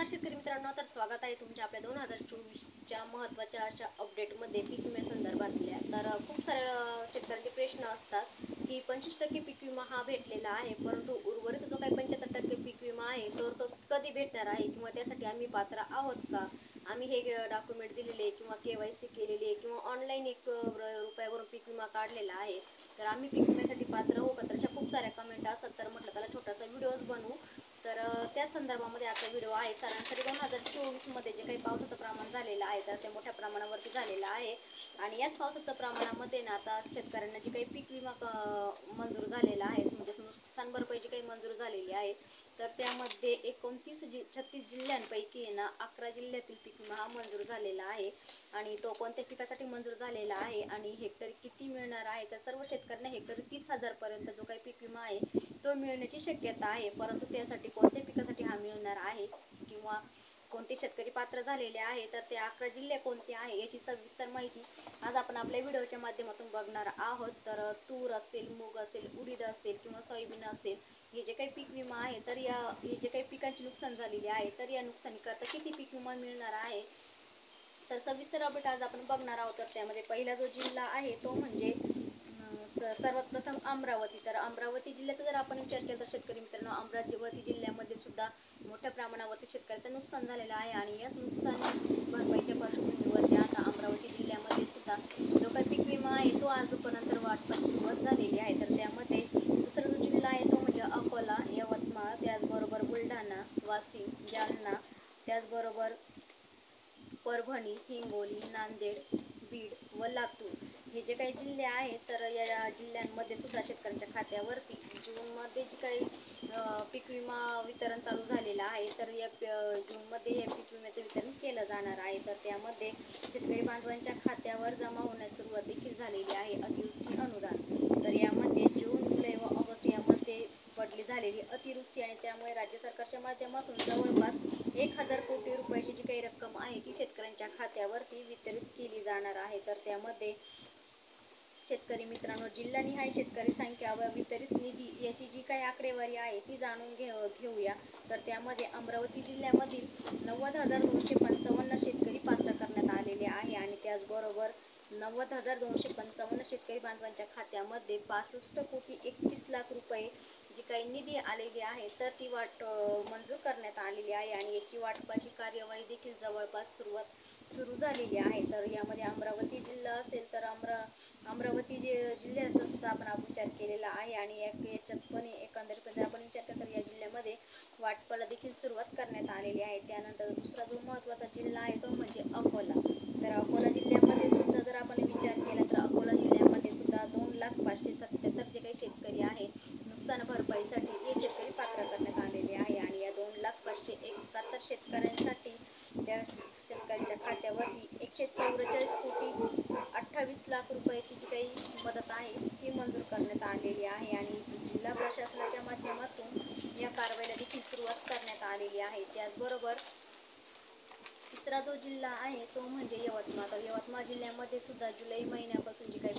नमस्कार शेतकरी मित्रांनो, तर स्वागत आहे तुमच्या आपल्या 2024च्या महत्त्वाच्या अशा अपडेटमध्ये पीक विम्यासंदर्भातल्या. तर खूप साऱ्या शेतकऱ्यांचे प्रश्न असतात की 25% पीक विमा हा भेटलेला आहे, परंतु उर्वरित जो काही 75% पीक विमा आहे तर तो कधी भेटणार आहे किंवा त्यासाठी आम्ही पात्र आहोत का, आम्ही हे डॉक्युमेंट दिलेले किंवा KYC केलेली आहे किंवा ऑनलाईन ₹1 पीक विमा काढलेला आहे, तर आम्ही पीक विम्यासाठी पात्र हो का. तर अशा खूप साऱ्या कमेंट असतात, तर म्हटलं त्याला छोटासा व्हिडिओज बनवू. तर त्या संदर्भामध्ये आजचा व्हिडिओ आहे. सरासरी 2024मध्ये जे काही पावसाचं प्रमाण झालेलं आहे तर ते मोठ्या प्रमाणावरती झालेलं आहे. आणि याच पावसाच्या प्रमाणामध्ये ना आता शेतकऱ्यांना जे काही पीक विमा मंजूर झालेला आहे, म्हणजे नुकसान भरपाई जी काही मंजूर झालेली आहे, तर त्यामध्ये 36 जिल्ह्यांपैकी ना 11 जिल्ह्यातील पीक विमा हा मंजूर झालेला आहे. आणि तो कोणत्या पिकासाठी मंजूर झालेला आहे आणि हेक्टरी किती मिळणार आहे, तर सर्व शेतकऱ्यांना हेक्टरी 30,000 पर्यंत जो काही पीक विमा आहे तो मिळण्याची शक्यता आहे. परंतु त्यासाठी कोणत्या पिकासाठी हा मिळणार आहे किंवा कोणते शेतकरी पात्र झालेले आहे, तर ते 11 जिल्हे कोणते आहे याची सविस्तर माहिती आज आपण आपल्या व्हिडिओच्या माध्यमातून बघणार आहोत. तर तूर असेल, मूग असेल, उडीद असेल किंवा सोयाबीन असेल, हे जे काही पीक विमा आहे तर हे जे काही पिकांची नुकसान झालेली आहे तर या नुकसानीकरता किती पीक विमा मिळणार आहे, तर सविस्तर अपडेट आज आपण बघणार आहोत. तर त्यामध्ये पहिला जो जिल्हा आहे तो म्हणजे सर्वात प्रथम अमरावती. तर अमरावती जिल्ह्याचा जर आपण विचार केला तर शेतकरी मित्रांनो, अमरावती जिल्ह्यामध्ये सुद्धा मोठ्या प्रमाणावरती शेतकऱ्याचं नुकसान झालेलं आहे. आणि याच नुकसान भरपाईच्या पार्श्वभूमीवरती आता अमरावती जिल्ह्यामध्ये सुद्धा जो काही पीक विमा आहे तो आज दुपारनंतर वाटपास सुरुवात झालेली आहे. तर त्यामध्ये दुसरा जो जिल्हा आहे तो म्हणजे अकोला, यवतमाळ, त्याचबरोबर बुलढाणा, वाशिम, जालना, त्याचबरोबर परभणी, हिंगोली, नांदेड, बीड व लातूर हे जे काही जिल्हे आहेत तर या जिल्ह्यांमध्ये सुद्धा शेतकऱ्यांच्या खात्यावरती जूनमध्ये जे काही पीक विमा वितरण चालू झालेलं आहे, तर या जूनमध्ये हे पीक विम्याचं वितरण केलं जाणार आहे. तर त्यामध्ये शेतकरी बांधवांच्या खात्यावर जमा होण्यास सुरुवात देखील झालेली आहे अतिवृष्टी अनुदान. तर यामध्ये जून, जुलै व ऑगस्ट यामध्ये पडली झालेली अतिवृष्टी आणि त्यामुळे राज्य सरकारच्या माध्यमातून जवळपास 1,000 कोटी रुपयाची जी काही रक्कम आहे ती शेतकऱ्यांच्या खात्यावरती वितरित केली जाणार आहे. तर त्यामध्ये शेतकरी मित्रांनो, जिल्हानिहाय शेतकरी संख्या व वितरित निधी याची जी काही आकडेवारी आहे ती जाणून घेऊया. तर त्यामध्ये अमरावती जिल्ह्यामधील 90,255 शेतकरी पात्र करण्यात आलेले आहे आणि त्याचबरोबर 90,255 शेतकरी बांधवांच्या खात्यामध्ये 65,31,00,000 रुपये जी काही निधी आलेली आहे तर ती मंजूर करण्यात आलेली आहे आणि याची वाटपाची कार्यवाही देखील जवळपास सुरू झालेली आहे. तर यामध्ये अमरावती जिल्हा असेल तर अमरावती जिल्ह्याचा सुद्धा आपण विचार केलेला आहे. आणि याच्यात पण एकंदरीत जर आपण विचार केला तर या जिल्ह्यामध्ये वाटपाला देखील सुरुवात करण्यात आलेली आहे. त्यानंतर दुसरा जो महत्त्वाचा जिल्हा आहे तो म्हणजे अकोला. तर अकोला जिल्ह्यामध्ये सुद्धा जर आपण विचार केला तर अकोला जिल्ह्यामध्ये सुद्धा 2,05,77 जे काही शेतकरी आहे नुकसान भरपाईसाठी हे शेतकरी पात्र करण्यात आलेले आहे. आणि या 2,05,71 शेतकऱ्यांसाठी त्या शेतकऱ्यांच्या खात्यावरती 144,28,00,000 रुपयाची जी काही मदत आहे ती मंजूर करण्यात आलेली आहे. आणि जिल्हा प्रशासनाच्या माध्यमातून या कारवाईला देखील सुरुवात करण्यात आलेली आहे. त्याचबरोबर तिसरा जो जिल्हा आहे तो म्हणजे यवतमाळ. तर यवतमाळ जिल्ह्यामध्ये सुद्धा जुलै महिन्यापासून जे काही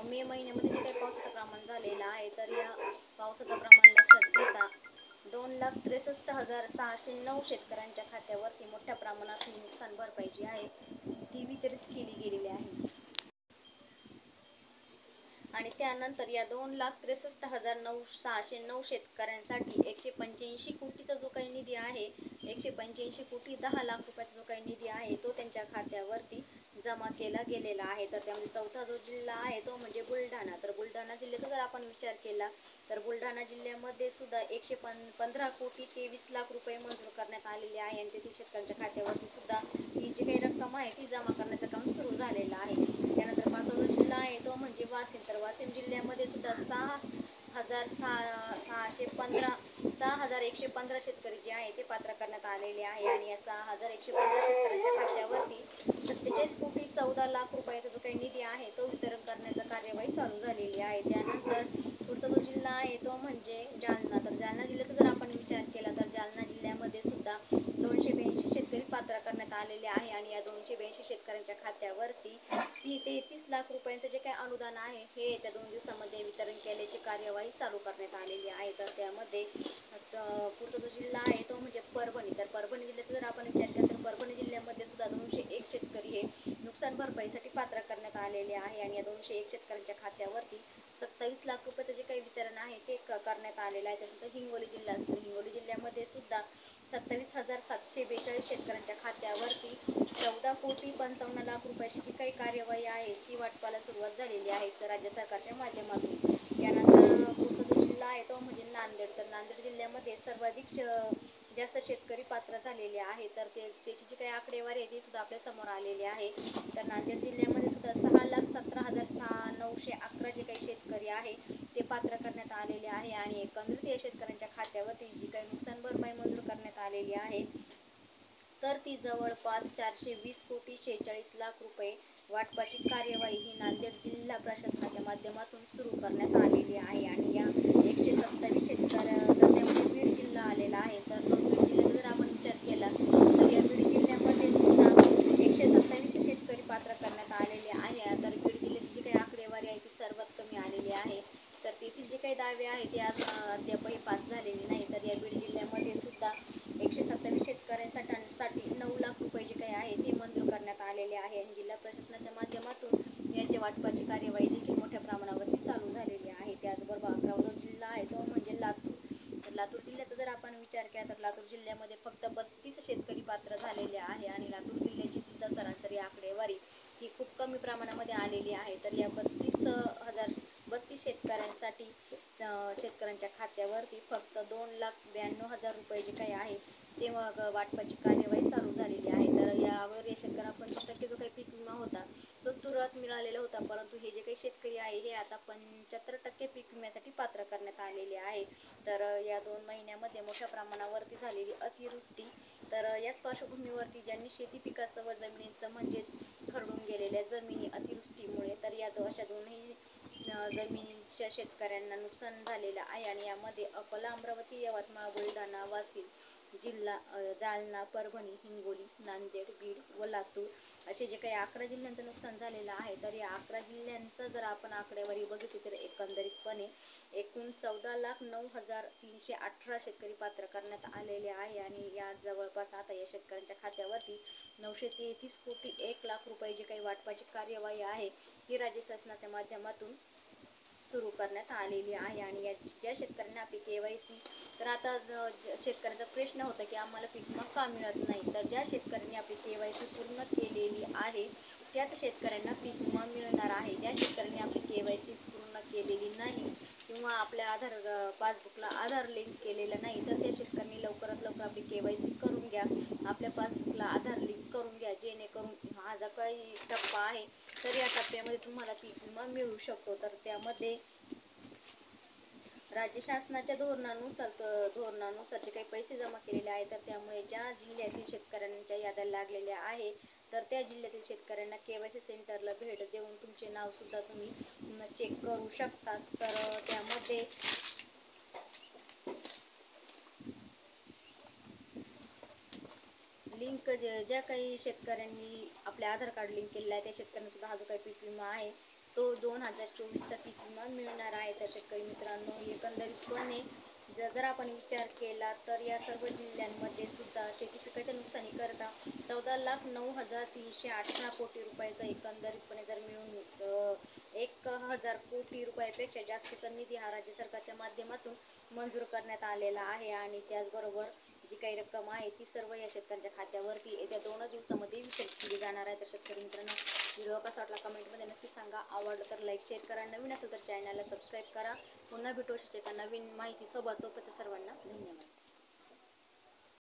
मे महिन्यामध्ये जे काही पावसाचं प्रमाण झालेलं आहे तर या पावसाचं प्रमाण लक्षात घेता 2,63,609 शेतकऱ्यांच्या खात्यावरती मोठ्या प्रमाणात नुकसान भरपाई जी आहे ती वितरित केली गेलेली आहे. आणि त्यानंतर या 2,63,609 शेतकऱ्यांसाठी 185 कोटीचा जो काही निधी आहे, 185 कोटी 10 लाख रुपयाचा जो काही निधी आहे तो त्यांच्या खात्यावरती जमा केला गेलेला आहे. तर त्यामध्ये चौथा जो जिल्हा आहे तो म्हणजे बुलढाणा. तर बुलढाणा जिल्ह्याचा जर आपण विचार केला तर बुलढाणा जिल्ह्यामध्ये सुद्धा 115 कोटी 23 लाख रुपये मंजूर करण्यात आलेले आहे आणि तेथील शेतकऱ्यांच्या खात्यावरती सुद्धा ही जी काही रक्कम आहे ती जमा करण्याचं काम सुरू झालेलं आहे. त्यानंतर पाचवा जो जिल्हा आहे तो म्हणजे वाशिम. तर वाशिम जिल्ह्यामध्ये सुद्धा 6,115 शेतकरी जे आहे ते पात्र करण्यात आलेले आहे. आणि या 6,115 शेतकऱ्यांच्या खात्यावरती 47 कोटी 14 लाख रुपयाचा जो काही निधी आहे तो वितरण करण्याचा कार्यवाही चालू झालेली आहे. त्यानंतर पुढचा जो जिल्हा आहे तो म्हणजे जालना. तर जालना जिल्ह्याचा जर आपण विचार केला तर जालना जिल्ह्यामध्ये सुद्धा 282 शेतकरी पात्र करण्यात आलेले आहे आणि या 282 शेतकऱ्यांच्या खात्यावरती 33 लाख रुपयांचे जे काही अनुदान आहे हे येत्या 2 दिवसामध्ये वितरण केल्याची कार्यवाही चालू करण्यात आलेली आहे. तर त्यामध्ये पुढचा जो जिल्हा आहे तो म्हणजे परभणी. तर परभणी जिल्ह्याचा जर आपण विचार केला तर परभणी जिल्ह्यामध्ये सुद्धा 201 शेतकरी हे नुकसान भरपाईसाठी पात्र करण्यात आलेले आहे आणि या 201 शेतकऱ्यांच्या खात्यावरती 27 लाख रुपयाचं जे काही वितरण आहे ते करण्यात आलेलं आहे. त्यानंतर हिंगोली जिल्हा, तर हिंगोली जिल्ह्यामध्ये सुद्धा 27,742 शेतकऱ्यांच्या खात्यावरती 14,55,00,000 रुपयाची जी काही कार्यवाही आहे ती वाटपाला सुरुवात झालेली आहे राज्य सरकारच्या माध्यमातून. त्यानंतर पुढचा जो जिल्हा आहे तो म्हणजे नांदेड. तर नांदेड जिल्ह्यामध्ये सर्वाधिक जास्त शेतकरी पात्र झालेले आहे. तर त्याची जी काही आकडेवारी आहे ती सुद्धा आपल्या समोर आलेली आहे. तर नांदेड जिल्ह्यामध्ये सुद्धा 6,17,911 जे काही शेतकरी आहे ते पात्र करण्यात आलेले आहे आणि एकंदरीत या शेतकऱ्यांच्या खात्यावरती जी काही नुकसान भरपाई मंजूर करण्यात आलेली आहे तर ती जवळपास 420,46,00,000 रुपये वाटपाची कार्यवाही ही नांदेड जिल्हा प्रशासनाच्या माध्यमातून सुरू करण्यात आलेली आहे. आणि या 127 शेतकऱ्यांमध्ये बीड जिल्हा आलेला आहे. तर बीड जिल्ह्याचा जर आपण विचार केला तर या बीड जिल्ह्यामध्ये सुद्धा 127 शेतकरी पात्र करण्यात आलेले आहे. तर बीड जिल्ह्याची जी काही आकडेवारी आहे ती सर्वात कमी आलेली आहे. तर तेथील जे काही दावे आहे ते अद्यापही पास झालेले नाही. तर या बीड जिल्ह्यामध्ये सुद्धा 127 शेतकऱ्यांसाठी 9 लाख रुपये जे काही आहे ते मंजूर करण्यात आलेले आहे आणि जिल्हा प्रशासनाच्या माध्यमातून याच्या वाटपाची कार्यवाही देखील मोठ्या प्रमाणावरती चालू झालेली आहे. त्याचबरोबर 11वा जिल्हा आहे तो म्हणजे लातूर. तर लातूर जिल्ह्याचा जर आपण विचार केला तर लातूर जिल्ह्यामध्ये फक्त 32 शेतकरी पात्र झालेले आहे आणि लातूर जिल्ह्याची सुद्धा सरासरी आकडेवारी ही खूप कमी प्रमाणामध्ये आलेली आहे. तर या 32 शेतकऱ्यांसाठी शेतकऱ्यांच्या खात्यावरती फक्त 2,92,000 रुपये जे काही आहे ते मग वाटपाची कार्यवाही चालू झालेली आहे. तर यावर या शेतकऱ्यांना 25% जो काही पीक विमा होता तो तुरंत मिळालेला होता, परंतु हे जे काही शेतकरी आहे हे आता 75% पीक विम्यासाठी पात्र करण्यात आलेले आहे. तर या 2 महिन्यामध्ये मोठ्या प्रमाणावरती झालेली अतिवृष्टी, तर याच पार्श्वभूमीवरती ज्यांनी शेती पिकाचं व जमिनीचं म्हणजेच खरडून गेलेल्या जमिनी अतिवृष्टीमुळे, तर या अशा दोन्ही जमिनीच्या शेतकऱ्यांना नुकसान झालेलं आहे आणि यामध्ये अकोला, अमरावती, यवतमाळ, बुलढाणा, वाशिम जिल्हा, जालना, परभणी, हिंगोली, नांदेड, बीड व लातूर असे जे काही 11 जिल्ह्यांचं नुकसान झालेलं आहे. तर या 11 जिल्ह्यांचं जर आपण आकडेवारी बघितली तर एकंदरीतपणे एकूण 14,09,318 शेतकरी पात्र करण्यात आलेले आहे आणि या जवळपास आता या शेतकऱ्यांच्या खात्यावरती 933,01,00,000 रुपये जी काही वाटपाची कार्यवाही आहे ही राज्य शासनाच्या माध्यमातून सुरू करण्यात आलेली आहे. आणि या ज्या शेतकऱ्यांना आपली KYC, तर आता शेतकऱ्यांचा प्रश्न होता की आम्हाला पीक विमा का मिळत नाही, तर ज्या शेतकऱ्यांनी आपली KYC पूर्ण केलेली आहे त्याच शेतकऱ्यांना पीक विमा मिळणार आहे. ज्या शेतकऱ्यांनी आपली KYC पूर्ण केलेली नाही किंवा आपल्या आधार पासबुकला आधार लिंक केलेलं नाही तर त्या शेतकऱ्यांनी लवकरात लवकर आपली KYC करून घ्या, आपल्या पासबुकला आधार लिंक करून घ्या, जेणेकरून हा जो काही टप्पा आहे तर या टप्प्यामध्ये तुम्हाला पीक विमा मिळू शकतो. तर त्यामध्ये राज्य शासनाच्या धोरणानुसार जे काही पैसे जमा केलेले आहेत तर त्यामुळे ज्या जिल्ह्यातील शेतकऱ्यांच्या याद्या लागलेल्या आहे तर त्या जिल्ह्यातील शेतकऱ्यांना KYC सेंटरला भेट देऊन तुमचे नाव सुद्धा तुम्ही चेक करू शकता. तर त्यामध्ये लिंक ज्या काही शेतकऱ्यांनी आपले आधार कार्ड लिंक केलेलं आहे त्या शेतकऱ्यांना सुद्धा हा जो काही पीक विमा आहे तो 2024चा पीक विमा मिळणार आहे. तर शेतकरी मित्रांनो, एकंदरीतपणे जर आपण विचार केला तर या सर्व जिल्ह्यांमध्ये सुद्धा शेती पिकाच्या नुकसानीकरता 14,09,318 कोटी रुपयाचा एकंदरीतपणे जर मिळून 1,000 कोटी रुपयापेक्षा जास्तीचा निधी हा राज्य सरकारच्या माध्यमातून मंजूर करण्यात आलेला आहे. आणि त्याचबरोबर जी काही रक्कम आहे ती सर्व या शेतकऱ्यांच्या खात्यावरती येत्या 2 दिवसामध्ये वितरित केली जाणार आहे. तर शेतकरी मित्रांनो, व्हिडिओ कसा वाटला कमेंटमध्ये नक्की सांगा. आवडलं तर लाईक शेअर करा, नवीन असेल तर चॅनलला सबस्क्राईब करा. पुन्हा भेटू अशाच एका नवीन माहितीसोबत. तोपर्यंत सर्वांना धन्यवाद.